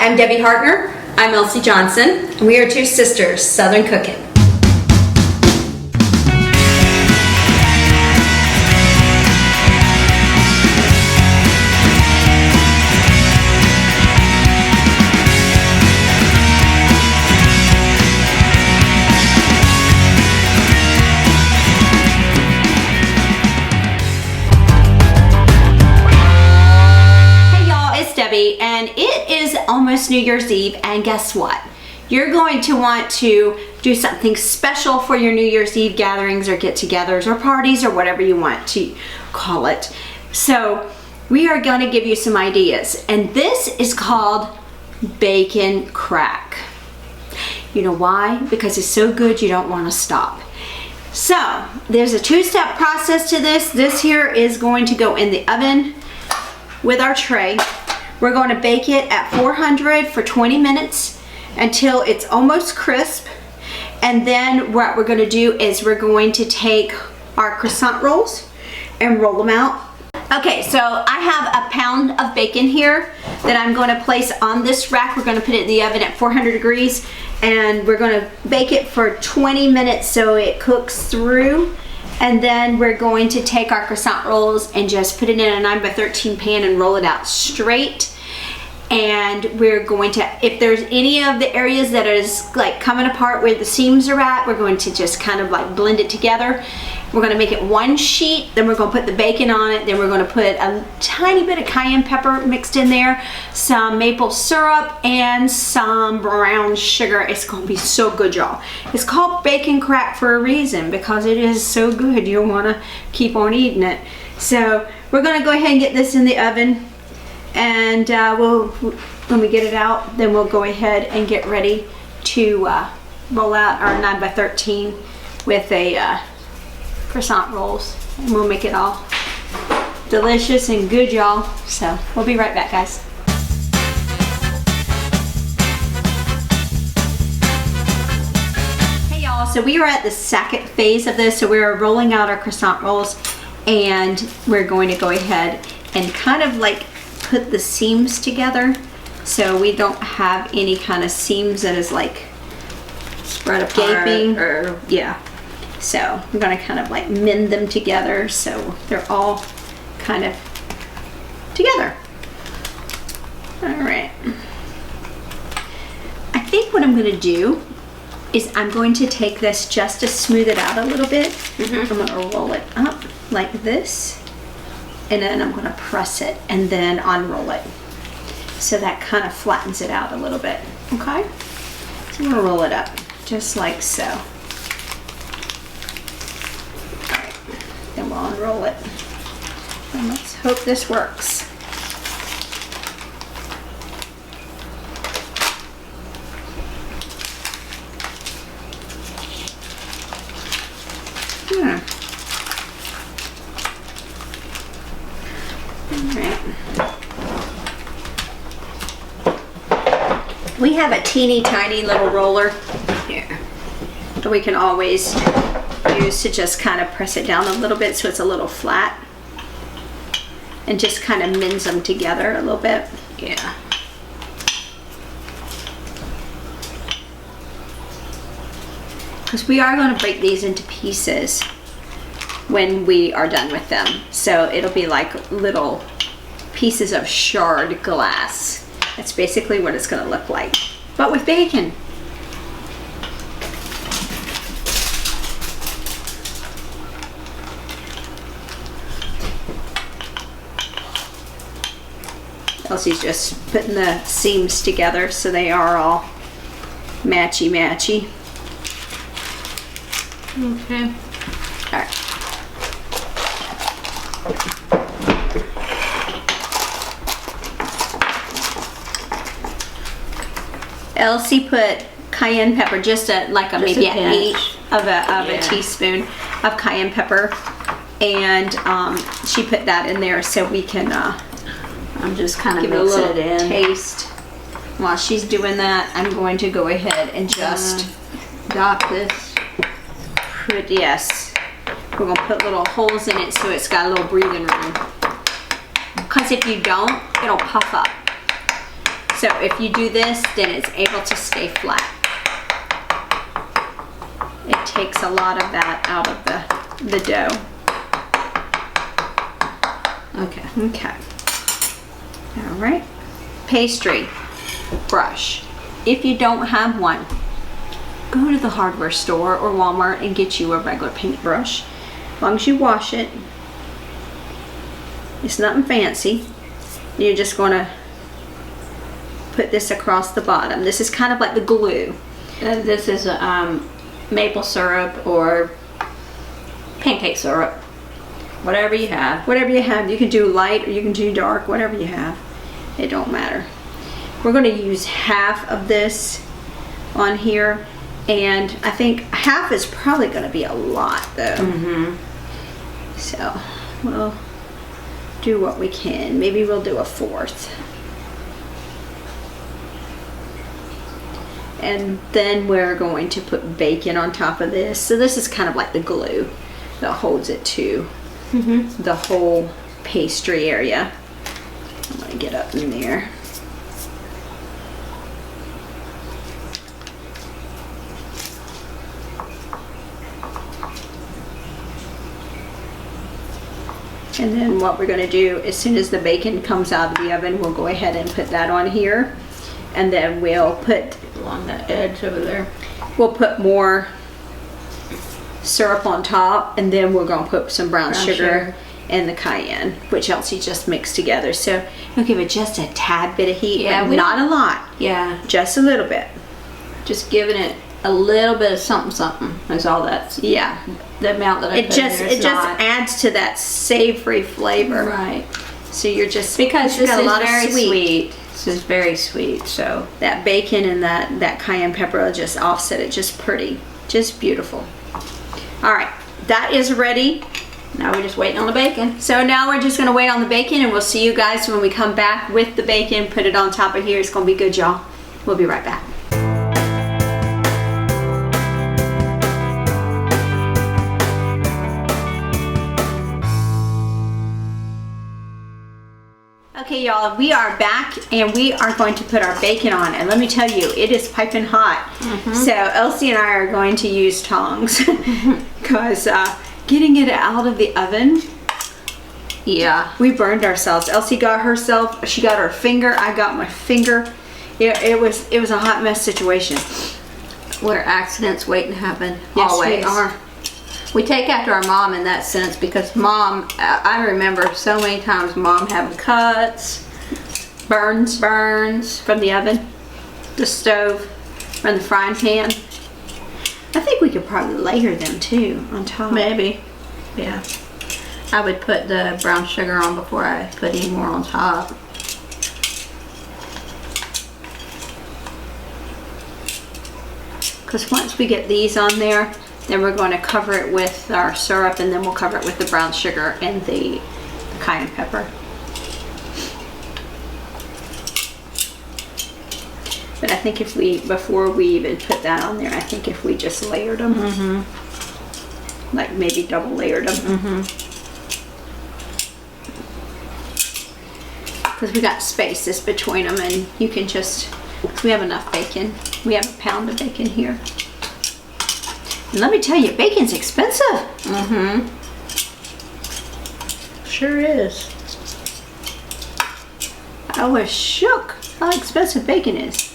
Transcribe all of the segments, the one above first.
I'm Debbie Hartner. I'm Elsie Johnson. And we are two sisters, Southern Cooking. And it is almost New Year's Eve, and guess what? You're going to want to do something special for your New Year's Eve gatherings or get-togethers or parties or whatever you want to call it. So we are going to give you some ideas, and this is called bacon crack. You know why? Because it's so good you don't want to stop. So there's a two-step process to this. This here is going to go in the oven with our tray. We're going to bake it at 400 for 20 minutes until it's almost crisp. And then what we're going to do is we're going to take our croissant rolls and roll them out. Okay, so I have a pound of bacon here that I'm going to place on this rack. We're going to put it in the oven at 400 degrees and we're going to bake it for 20 minutes so it cooks through. And then we're going to take our croissant rolls and just put it in a 9x13 pan and roll it out straight. And we're going to, if there's any of the areas that is like coming apart where the seams are at, we're going to just kind of like blend it together. We're going to make it one sheet, then we're going to put the bacon on it, then we're going to put a tiny bit of cayenne pepper mixed in there, some maple syrup, and some brown sugar. It's going to be so good, y'all. It's called bacon crack for a reason, because it is so good you'll want to keep on eating it. So we're going to go ahead and get this in the oven, and when we get it out, then we'll go ahead and get ready to roll out our 9x13 with a croissant rolls, and we'll make it all delicious and good, y'all. So we'll be right back, guys. Hey y'all, so we are at the second phase of this. So we're rolling out our croissant rolls, and we're going to go ahead and kind of like put the seams together so we don't have any kind of seams that is like spread apart, gaping or yeah. So we're going to kind of like mend them together so they're all kind of together. All right. I think what I'm going to do is I'm going to take this just to smooth it out a little bit. I'm going to roll it up like this, and then I'm going to press it and then unroll it. So that kind of flattens it out a little bit. Okay? So I'm going to roll it up just like so. Then we'll unroll it. And let's hope this works. We have a teeny tiny little roller here that we can always use to just kind of press it down a little bit so it's a little flat, and just kind of mends them together a little bit. Yeah. Because we are going to break these into pieces when we are done with them. So it'll be like little pieces of shard glass. That's basically what it's going to look like, but with bacon. Elsie's just putting the seams together so they are all matchy-matchy. Okay. All right. Elsie put cayenne pepper, just maybe an eighth of a teaspoon of cayenne pepper, and she put that in there so we can I'm just kind of give it a little it in. taste. While she's doing that, I'm going to go ahead and just dot this. Yes, we're gonna put little holes in it so it's got a little breathing room. Because if you don't, it'll puff up. So if you do this, then it's able to stay flat. It takes a lot of that out of the dough. Okay. Okay. All right. Pastry brush. If you don't have one, go to the hardware store or Walmart and get you a regular paintbrush. As long as you wash it, it's nothing fancy. You're just going to put this across the bottom. This is kind of like the glue. This is maple syrup or pancake syrup. Whatever you have. Whatever you have. You can do light or you can do dark, whatever you have. It don't matter. We're going to use half of this on here, and I think half is probably going to be a lot though. Mm-hmm. So we'll do what we can. Maybe we'll do a fourth. And then we're going to put bacon on top of this. So this is kind of like the glue that holds it to the whole pastry area. I'm going to get up in there. And then what we're going to do, as soon as the bacon comes out of the oven, we'll go ahead and put that on here. And then we'll put, Along that edge over there. we'll put more syrup on top, and then we're going to put some brown sugar and the cayenne, which Elsie just mixed together. So we'll give it just a tad bit of heat, Yeah, but not a lot, Yeah. just a little bit. Just giving it a little bit of something. That's all that's. Yeah, The amount that I it put in just there is it just not. adds to that savory flavor. Right. So you're just Because this got a is lot very of sweet. This is very sweet, so. That bacon and that cayenne pepper will just offset it just pretty, just beautiful. All right, that is ready. Now we're just waiting on the bacon. So now we're just gonna wait on the bacon, and we'll see you guys when we come back with the bacon. Put it on top of here. It's gonna be good, y'all. We'll be right back. Okay, y'all, we are back, and we are going to put our bacon on, and let me tell you, it is piping hot. So Elsie and I are going to use tongs because getting it out of the oven, Yeah. we burned ourselves. Elsie got herself, she got her finger, I got my finger. It was a hot mess situation. Where accidents waiting to happen. Yes, Always. they are. We take after our mom in that sense because mom, I remember so many times mom having cuts, burns From the oven, the stove, from the frying pan. I think we could probably layer them too on top. Maybe. Yeah. I would put the brown sugar on before I put any more on top. Because once we get these on there, then we're going to cover it with our syrup, and then we'll cover it with the brown sugar and the cayenne pepper. But I think if we, before we even put that on there, I think if we just layered them, like maybe double layered them. Because we got spaces between them, and you can just, we have enough bacon. We have a pound of bacon here. And let me tell you, bacon's expensive. Sure is. I was shook how expensive bacon is.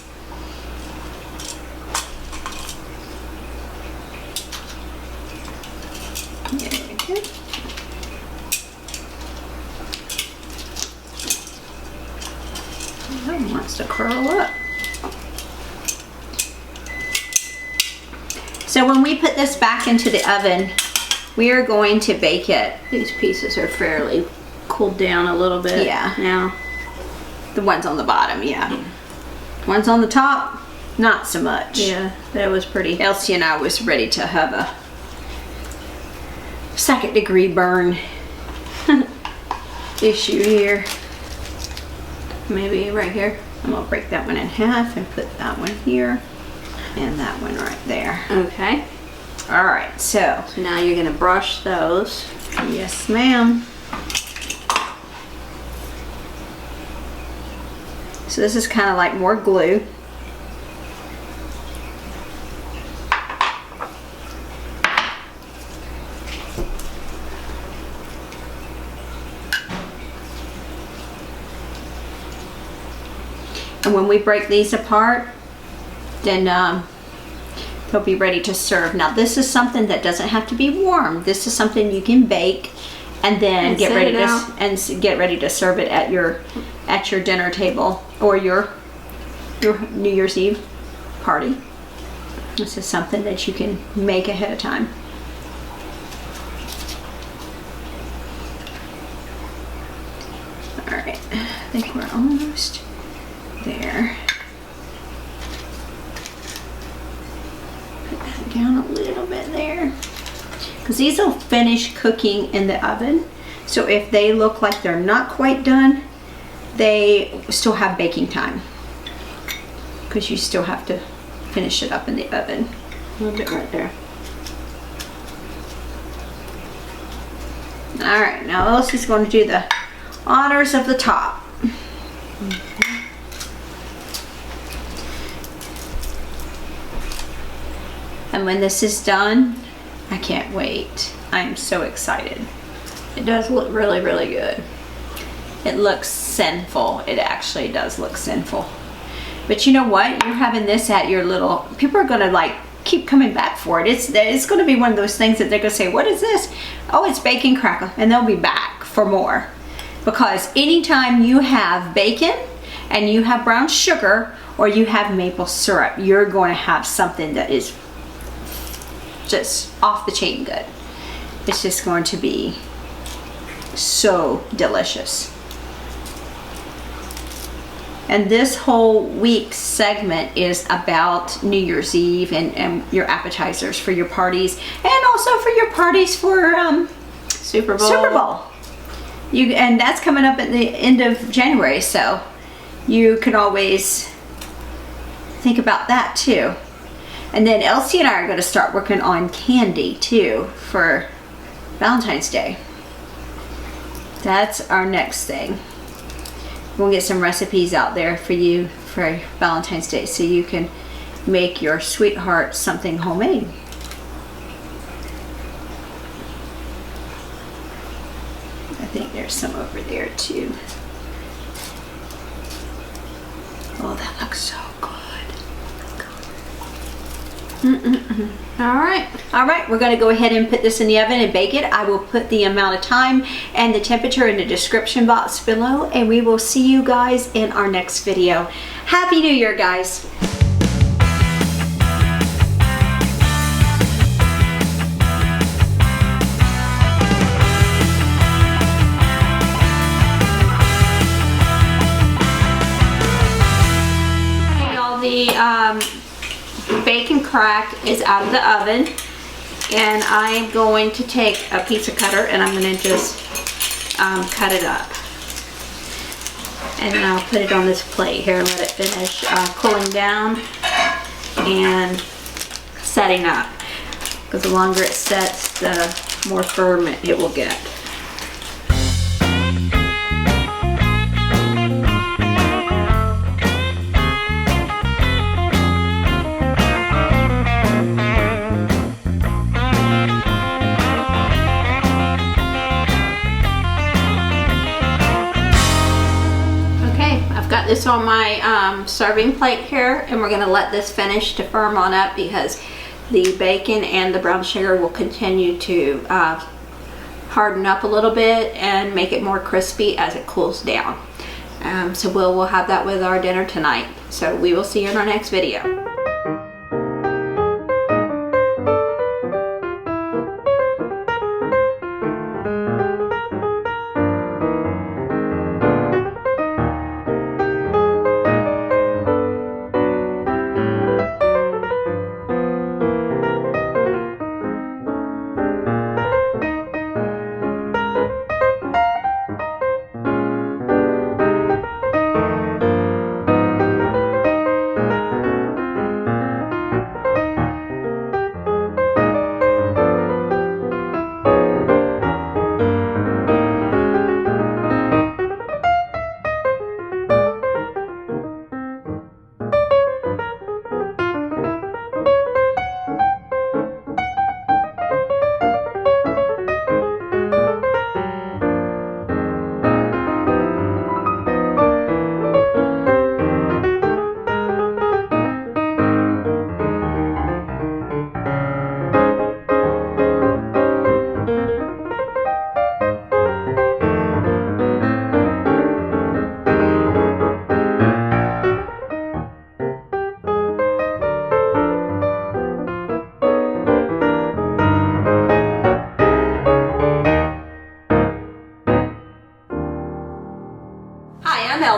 There we go. That wants to curl up. So when we put this back into the oven, we are going to bake it. These pieces are fairly cooled down a little bit. Yeah. Now. The ones on the bottom, yeah. Ones on the top, not so much. Yeah, that was pretty. Elsie and I was ready to have a 2nd degree burn issue here. Maybe right here. I'm gonna break that one in half and put that one here and that one right there. Okay. All right, so So now you're gonna brush those. yes, ma'am. So this is kind of like more glue. And when we break these apart, then they'll be ready to serve. Now this is something that doesn't have to be warm. This is something you can bake and then get ready to serve it at your dinner table or your New Year's Eve party. This is something that you can make ahead of time. All right, I think we're almost there. Put that down a little bit there, because these will finish cooking in the oven. So if they look like they're not quite done, they still have baking time, because you still have to finish it up in the oven. A little bit right there. All right, now Elsie's going to do the honors of the top. And when this is done, I can't wait. I'm so excited. It does look really, really good. It looks sinful. It actually does look sinful. But you know what? You're having this at your little, people are gonna like keep coming back for it. It's gonna be one of those things that they're gonna say, what is this? Oh, it's bacon crackle. And they'll be back for more. Because anytime you have bacon and you have brown sugar or you have maple syrup, you're going to have something that is just off the chain good. It's just going to be so delicious. And this whole week's segment is about New Year's Eve and your appetizers for your parties, and also for your parties for Super Bowl. Super Bowl. And that's coming up at the end of January, so you can always think about that too. And then Elsie and I are going to start working on candy too for Valentine's Day. That's our next thing. We'll get some recipes out there for you for Valentine's Day so you can make your sweetheart something homemade. I think there's some over there too. Oh, that looks so good. All right, we're going to go ahead and put this in the oven and bake it. I will put the amount of time and the temperature in the description box below, and we will see you guys in our next video. Happy New Year, guys. The bacon crack is out of the oven, and I'm going to take a pizza cutter and I'm going to just cut it up, and then I'll put it on this plate here and let it finish cooling down and setting up, because the longer it sets, the more firm it will get. This on my serving plate here, and we're going to let this finish to firm on up, because the bacon and the brown sugar will continue to harden up a little bit and make it more crispy as it cools down. So we'll have that with our dinner tonight. So we will see you in our next video.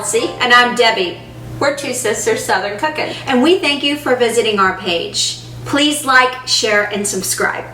Kelsey. And I'm Debbie. We're two sisters Southern cooking. And we thank you for visiting our page. Please like, share, and subscribe.